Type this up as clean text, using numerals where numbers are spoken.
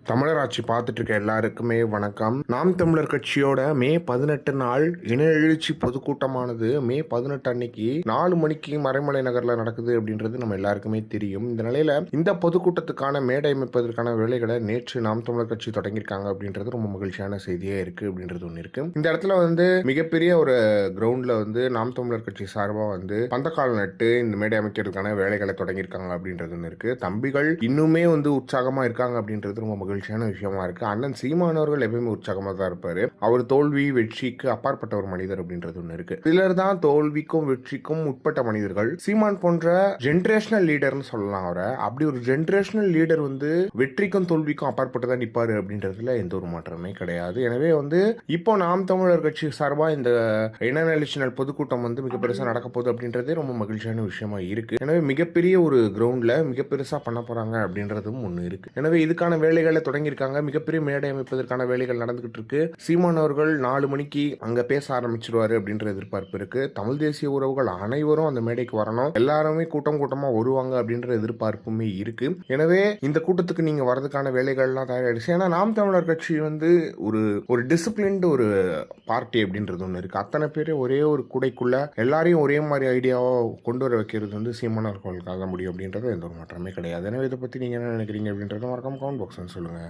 தமிழர் ஆட்சி பார்த்துட்டு இருக்க எல்லாருக்குமே வணக்கம். நாம் தமிழர் கட்சியோட மே 18 நாள் இன எழுச்சி பொதுக்கூட்டமானது மே 18 அன்னைக்கு 4 மணிக்கு மறைமலை நகர்ல நடக்குது அப்படின்றது நம்ம எல்லாருக்குமே தெரியும். இந்த நிலையில இந்த பொதுக்கூட்டத்துக்கான மேடை அமைப்பதற்கான வேலைகளை நேற்று நாம் தமிழர் கட்சி தொடங்கியிருக்காங்க அப்படின்றது ரொம்ப மகிழ்ச்சியான செய்தியா இருக்கு அப்படின்றது ஒன்று இருக்கு. இந்த இடத்துல மிகப்பெரிய ஒரு கிரவுண்ட்ல நாம் தமிழர் கட்சி சார்பா பந்தக்கால் நட்டு இந்த மேடை அமைக்கிறதுக்கான வேலைகளை தொடங்கியிருக்காங்க அப்படின்றது ஒன்று இருக்கு. தம்பிகள் இன்னுமே உற்சாகமா இருக்காங்க அப்படின்றது ரொம்ப மகிழ்ச்சியான விஷயமா இருக்கு. அண்ணன் சீமானவர்கள் எப்பயுமே உற்சாகமா தான் இருப்பாரு. அவர் தோல்வி வெற்றிக்கு அப்பாற்பட்ட ஒரு மனிதர் அப்படின்றது ஒண்ணு இருக்கு. சிலர் தான் தோல்விக்கும் வெற்றிக்கும் உட்பட்ட மனிதர்கள். சீமான் போன்ற ஜென்ரேஷனல் லீடர்னு சொல்லலாம் அவரை. அப்படி ஒரு ஜென்ரேஷனல் லீடர் வெற்றிக்கும் தோல்விக்கும் அப்பாற்பட்டு தான் நிப்பாரு அப்படின்றதுல எந்த ஒரு மாற்றமே கிடையாது. எனவே இப்போ நாம் தமிழர் கட்சி சார்பா இந்த இனநலிச்சினல் பொதுக்கூட்டம் மிக பெருசா நடக்க போகுது அப்படின்றதே ரொம்ப மகிழ்ச்சியான விஷயமா இருக்கு. எனவே மிகப்பெரிய ஒரு கிரவுண்ட்ல மிக பெருசா பண்ண போறாங்க அப்படின்றதும் ஒண்ணு இருக்கு. எனவே இதுக்கான வேலைகளை தொடங்கியிருக்காங்க. மிகப்பெரிய மேடை அமைப்பதற்கான வேலைகள் நடந்துகிட்டு இருக்கு. சீமான் அவர்கள் 4 மணிக்கு அங்க பேச ஆரம்பிச்சிருவாரு அப்படின்ற எதிர்பார்ப்பு இருக்கு. தமிழ் தேசிய உறவுகள் அனைவரும் அந்த மேடைக்கு வரணும், எல்லாருமே கூட்டமா வருவாங்க அப்படின்ற எதிர்பார்ப்புமே இருக்கு. எனவே இந்த கூட்டத்துக்கு நீங்க வரதுக்கான வேலைகள்லாம் தயாரிச்சு, ஏன்னா நாம் தமிழர் கட்சி ஒரு ஒரு டிசிப்ளின்டு ஒரு பார்ட்டி அப்படின்றது ஒன்று இருக்கு. அத்தனை பேர் ஒரே ஒரு கூடைக்குள்ள எல்லாரையும் ஒரே மாதிரி ஐடியாவா கொண்டு வர வைக்கிறது சீமானவர்களுக்காக முடியும் அப்படின்றது எந்த ஒரு மாற்றமே கிடையாது. எனவே இதை பத்தி நீங்க என்ன நினைக்கிறீங்க அப்படின்றத மறக்காம கமெண்ட் பாக்ஸ் சொல்லுங்க.